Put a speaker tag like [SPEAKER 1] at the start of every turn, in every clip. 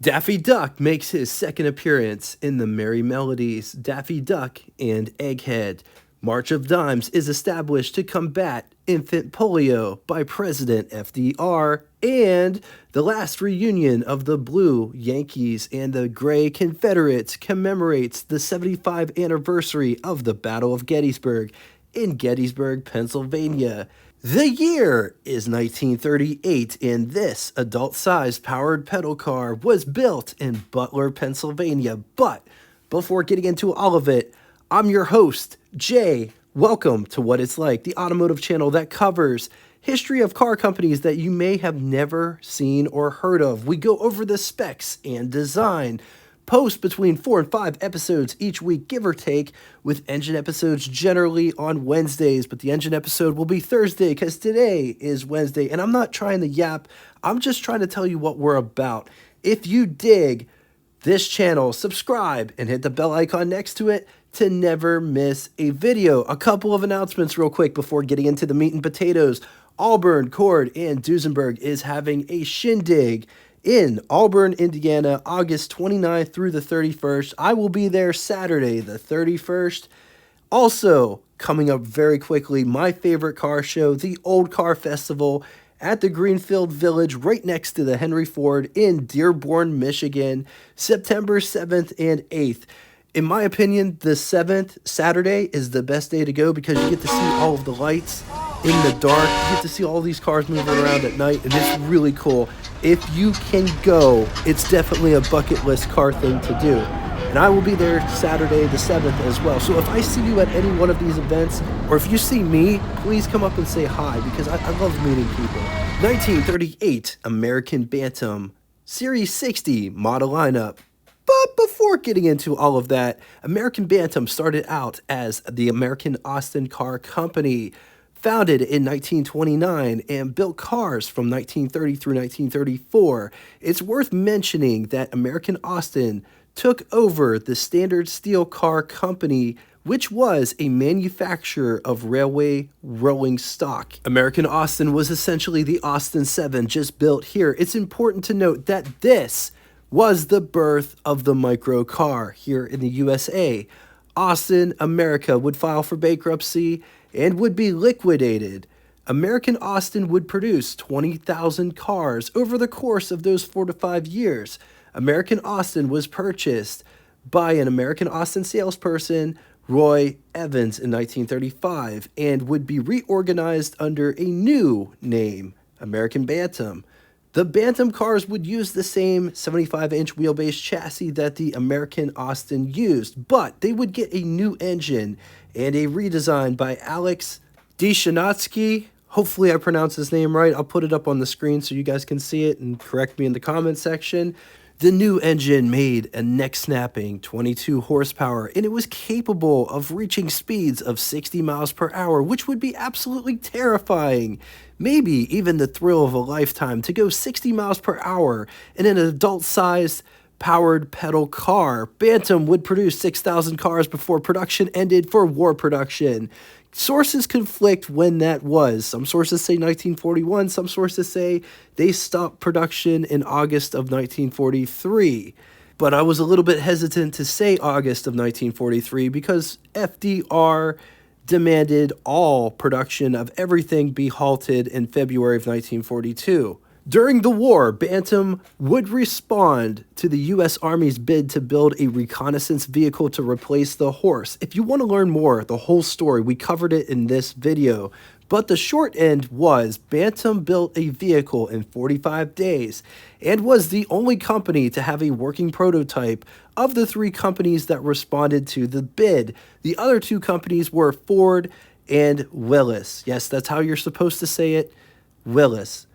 [SPEAKER 1] Daffy Duck makes his second appearance in the Merry Melodies, Daffy Duck and Egghead. March of Dimes is established to combat infant polio by President FDR, and the last reunion of the Blue Yankees and the Gray Confederates commemorates the 75th anniversary of the Battle of Gettysburg in Gettysburg, Pennsylvania. The year is 1938, and this adult-sized powered pedal car was built in Butler, Pennsylvania. But before getting into all of it, I'm your host, Jay. Welcome to What It's Like, the automotive channel that covers history of car companies that you may have never seen or heard of. We go over the specs and design, post between 4 and 5 episodes each week, give or take, with engine episodes generally on Wednesdays, but the engine episode will be Thursday because today is Wednesday, and I'm not trying to yap, I'm just trying to tell you what we're about. If you dig this channel, subscribe and hit the bell icon next to it to never miss a video. A couple of announcements real quick before getting into the meat and potatoes. Auburn, Cord, and Duesenberg is having a shindig in Auburn, Indiana, August 29th through the 31st. I will be there Saturday, the 31st. Also, coming up very quickly, my favorite car show, the Old Car Festival at the Greenfield Village, right next to the Henry Ford in Dearborn, Michigan, September 7th and 8th. In my opinion, the 7th, Saturday, is the best day to go because you get to see all of the lights in the dark. You get to see all these cars moving around at night, and it's really cool. If you can go, it's definitely a bucket list car thing to do. And I will be there Saturday the 7th as well. So if I see you at any one of these events, or if you see me, please come up and say hi because I love meeting people. 1938 American Bantam Series 60 model lineup. But before getting into all of that, American Bantam started out as the American Austin Car Company, founded in 1929 and built cars from 1930 through 1934. It's worth mentioning that American Austin took over the Standard Steel Car Company, which was a manufacturer of railway rolling stock. American Austin was essentially the Austin 7 just built here. It's important to note that this was the birth of the micro car here in the USA. Austin, America would file for bankruptcy and would be liquidated. American Austin would produce 20,000 cars over the course of those 4 to 5 years. American Austin was purchased by an American Austin salesperson, Roy Evans, in 1935, and would be reorganized under a new name, American Bantam. The Bantam cars would use the same 75-inch wheelbase chassis that the American Austin used, but they would get a new engine and a redesign by Alex Deshanatsky. Hopefully I pronounced his name right. I'll put it up on the screen so you guys can see it and correct me in the comment section. The new engine made a neck-snapping 22 horsepower, and it was capable of reaching speeds of 60 miles per hour, which would be absolutely terrifying. Maybe even the thrill of a lifetime to go 60 miles per hour in an adult-sized powered pedal car. Bantam would produce 6,000 cars before production ended for war production. Sources conflict when that was. Some sources say 1941, some sources say they stopped production in August of 1943. But I was a little bit hesitant to say August of 1943 because FDR demanded all production of everything be halted in February of 1942. During the war, Bantam would respond to the U.S. Army's bid to build a reconnaissance vehicle to replace the horse. If you want to learn more, the whole story, we covered it in this video. But the short end was Bantam built a vehicle in 45 days and was the only company to have a working prototype of the 3 companies that responded to the bid. The other 2 companies were Ford and Willis. Yes, that's how you're supposed to say it, Willis.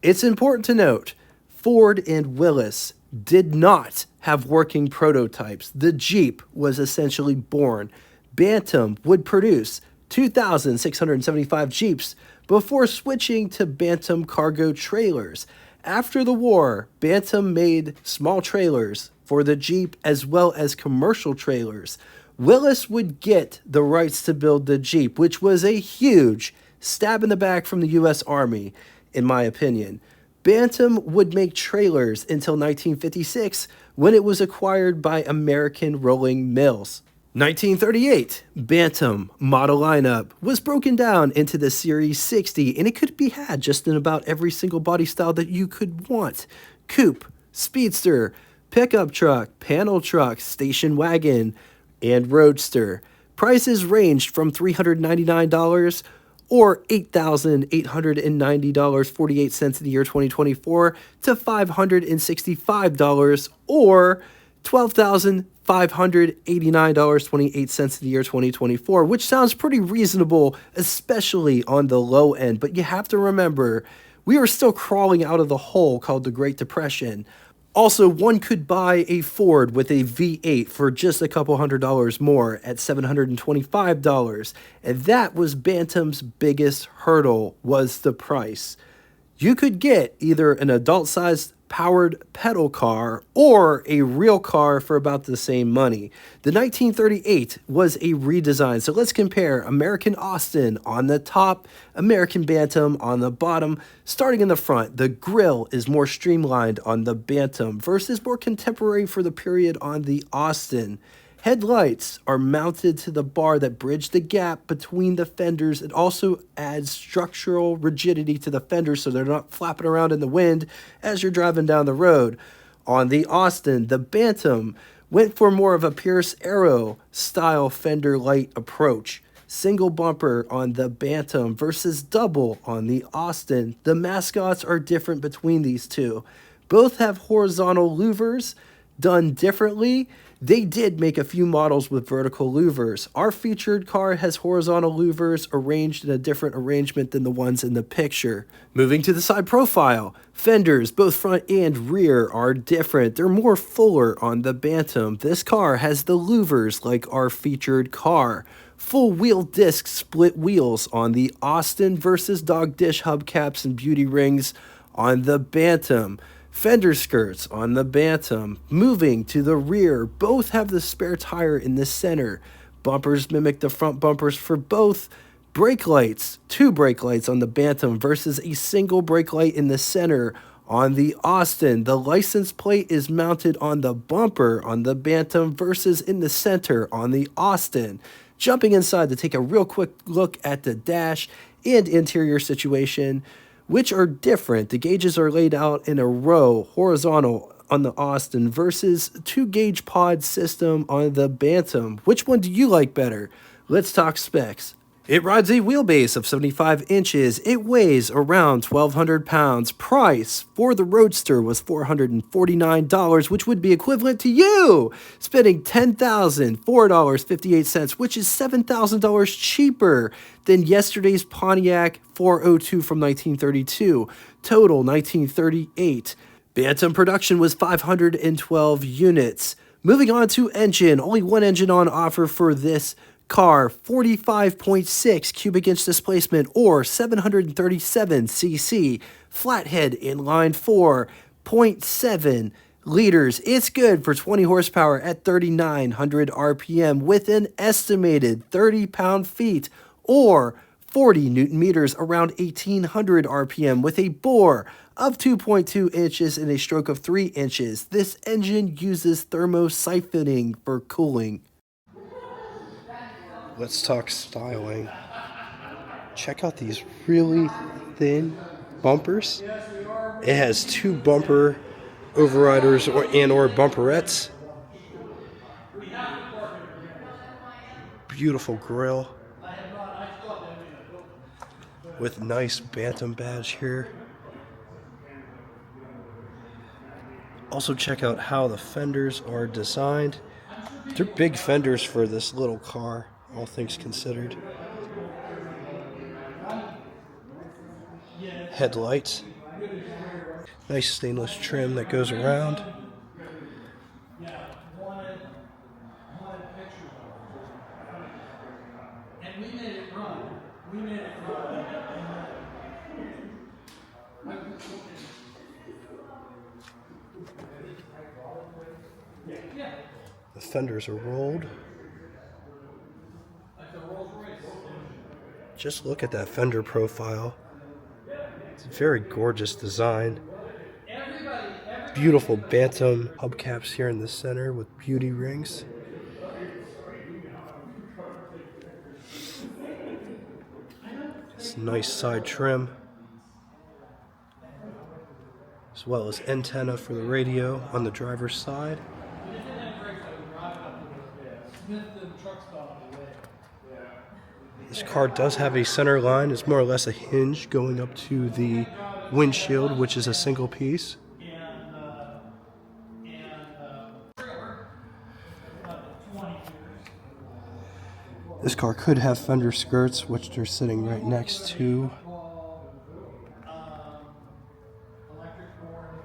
[SPEAKER 1] It's important to note, Ford and Willis did not have working prototypes. The Jeep was essentially born. Bantam would produce 2,675 Jeeps before switching to Bantam cargo trailers. After the war, Bantam made small trailers for the Jeep as well as commercial trailers. Willis would get the rights to build the Jeep, which was a huge stab in the back from the U.S. Army, in my opinion. Bantam would make trailers until 1956 when it was acquired by American Rolling Mills. 1938, Bantam model lineup was broken down into the Series 60, and it could be had just in about every single body style that you could want. Coupe, Speedster, pickup truck, panel truck, station wagon, and roadster. Prices ranged from $399 or $8,890.48 in the year 2024 to $565 or $12,589.28 in the year 2024, which sounds pretty reasonable, especially on the low end. But you have to remember, we are still crawling out of the hole called the Great Depression. Also, one could buy a Ford with a V8 for just a couple $100 more at $725, and that was Bantam's biggest hurdle, was the price. You could get either an adult-sized powered pedal car or a real car for about the same money. The 1938 was a redesign, so let's compare American Austin on the top, American Bantam on the bottom. Starting in the front, the grille is more streamlined on the Bantam versus more contemporary for the period on the Austin. Headlights are mounted to the bar that bridge the gap between the fenders. It also adds structural rigidity to the fenders so they're not flapping around in the wind as you're driving down the road. On the Austin, the Bantam went for more of a Pierce Arrow style fender light approach. Single bumper on the Bantam versus double on the Austin. The mascots are different between these two. Both have horizontal louvers done differently. They did make a few models with vertical louvers. Our featured car has horizontal louvers arranged in a different arrangement than the ones in the picture. Moving to the side profile, fenders, both front and rear, are different. They're more fuller on the Bantam. This car has the louvers like our featured car. Full wheel disc split wheels on the Austin versus dog dish hubcaps and beauty rings on the Bantam. Fender skirts on the Bantam. Moving to the rear, both have the spare tire in the center. Bumpers mimic the front bumpers for both. Brake lights, two brake lights on the Bantam versus a single brake light in the center on the Austin. The license plate is mounted on the bumper on the Bantam versus in the center on the Austin. Jumping inside to take a real quick look at the dash and interior situation, which are different. The gauges are laid out in a row, horizontal on the Austin versus 2-gauge pod system on the Bantam. Which one do you like better? Let's talk specs. It rides a wheelbase of 75 inches. It weighs around 1,200 pounds. Price for the Roadster was $449, which would be equivalent to you spending $10,004.58, which is $7,000 cheaper than yesterday's Pontiac 402 from 1932. Total 1938. Bantam production was 512 units. Moving on to engine. Only one engine on offer for this car, 45.6 cubic inch displacement or 737 cc, flathead inline 4.7 liters. It's good for 20 horsepower at 3,900 RPM with an estimated 30 pound-feet or 40 newton meters around 1,800 RPM with a bore of 2.2 inches and a stroke of 3 inches. This engine uses thermosiphoning for cooling. Let's talk styling. Check out these really thin bumpers. It has two bumper overriders or bumperettes. Beautiful grille with nice Bantam badge here. Also check out how the fenders are designed. They're big fenders for this little car, all things considered. Headlights. Nice stainless trim that goes around. The fenders are rolled. Just look at that fender profile. It's a very gorgeous design. Beautiful Bantam hubcaps here in the center with beauty rings. This nice side trim, as well as antenna for the radio on the driver's side. This car does have a center line. It's more or less a hinge going up to the windshield, which is a single piece. This car could have fender skirts, which they're sitting right next to.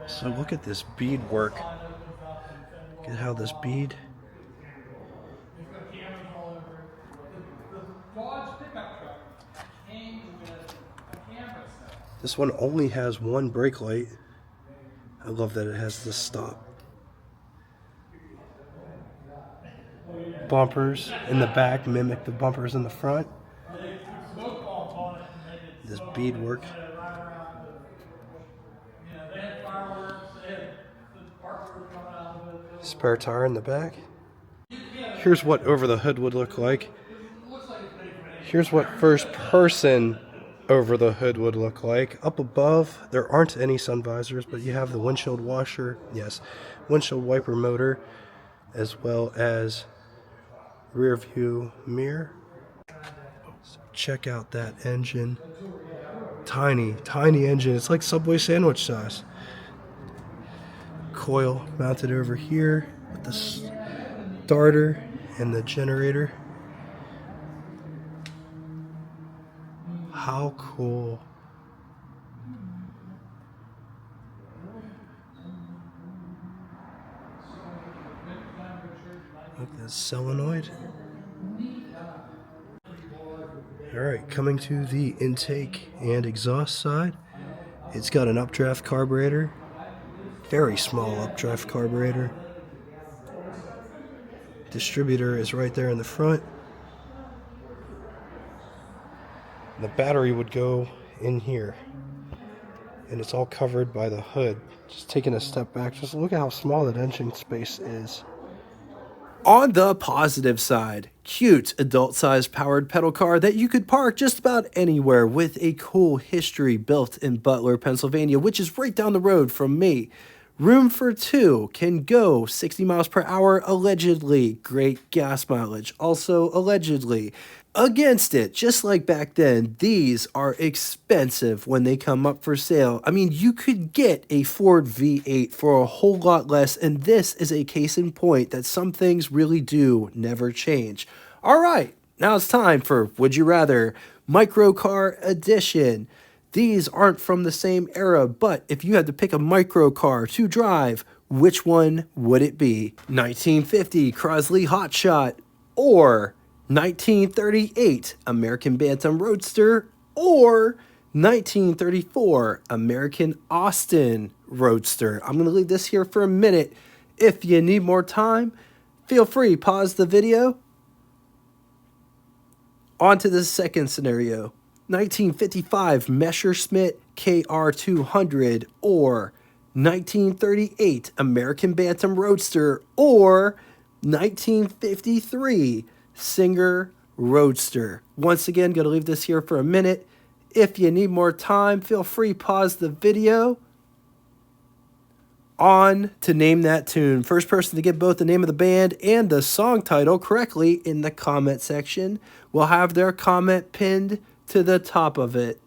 [SPEAKER 1] So look at this beadwork. Look at how this bead. This one only has one brake light. I love that it has this stop. Bumpers in the back mimic the bumpers in the front. This beadwork. Spare tire in the back. Here's what over the hood would look like. Here's what first person over the hood would look like. Up above, there aren't any sun visors, but you have the windshield washer, yes, windshield wiper motor, as well as rear view mirror. So check out that engine. Tiny, tiny engine. It's like Subway sandwich size. Coil mounted over here with the starter and the generator. How cool. Look at this solenoid. Alright, coming to the intake and exhaust side. It's got an updraft carburetor. Very small updraft carburetor. Distributor is right there in the front. The battery would go in here. And it's all covered by the hood. Just taking a step back, just look at how small that engine space is. On the positive side, cute adult-sized powered pedal car that you could park just about anywhere with a cool history built in Butler, Pennsylvania, which is right down the road from me. Room for two, can go 60 miles per hour, allegedly. Great gas mileage, also allegedly. Against it, just like back then, these are expensive when they come up for sale. I mean, you could get a Ford V8 for a whole lot less, and this is a case in point that some things really do never change. All right, now it's time for Would You Rather Microcar Edition. These aren't from the same era, but if you had to pick a microcar to drive, which one would it be? 1950 Crosley Hotshot, or 1938 American Bantam Roadster, or 1934 American Austin Roadster. I'm going to leave this here for a minute. If you need more time, feel free, pause the video. On to the second scenario. 1955 Messerschmitt KR200, or 1938 American Bantam Roadster, or 1953 Singer Roadster. Once again, going to leave this here for a minute. If you need more time, feel free, pause the video. On to Name That Tune. First person to get both the name of the band and the song title correctly in the comment section will have their comment pinned to the top of it.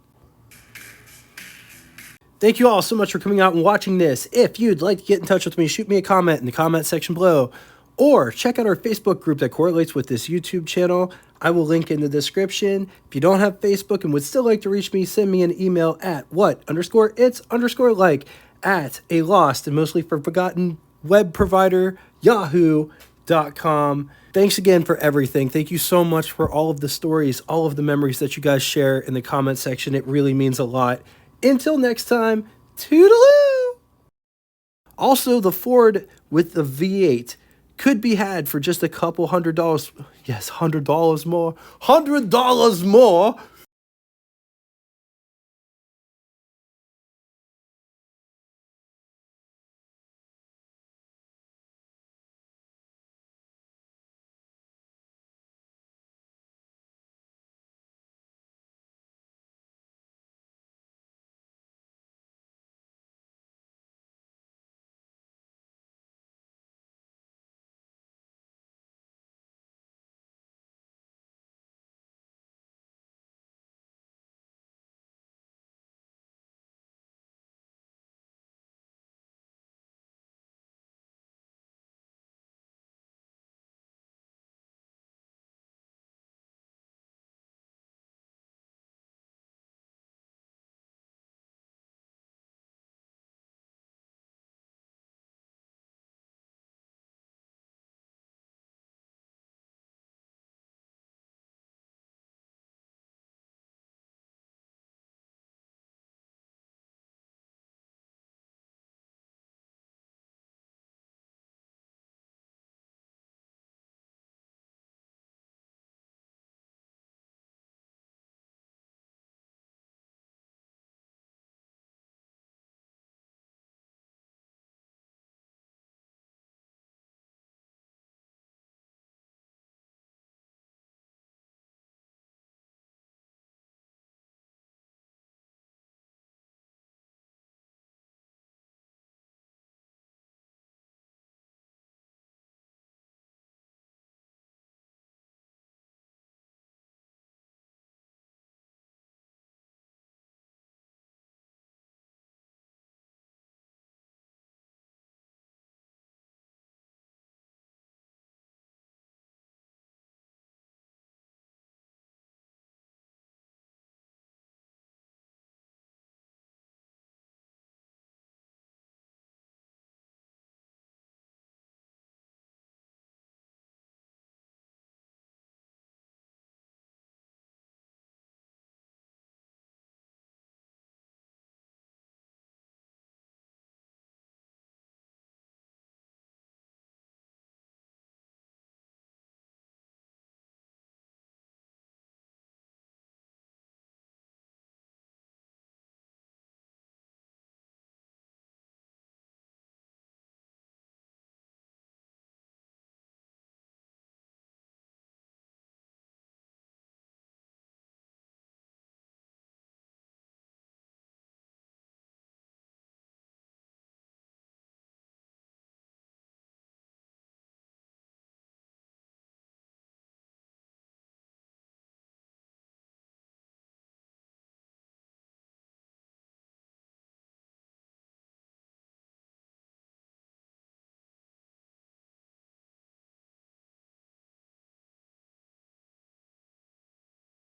[SPEAKER 1] Thank you all so much for coming out and watching this. If you'd like to get in touch with me, shoot me a comment in the comment section below, or check out our Facebook group that correlates with this YouTube channel. I will link in the description. If you don't have Facebook and would still like to reach me, send me an email at what_it's_like at a lost and mostly forgotten web provider, yahoo.com. Thanks again for everything. Thank you so much for all of the stories, all of the memories that you guys share in the comment section. It really means a lot. Until next time, toodaloo! Also, the Ford with the V8 could be had for just a couple $100. Yes, $100 more. $100 more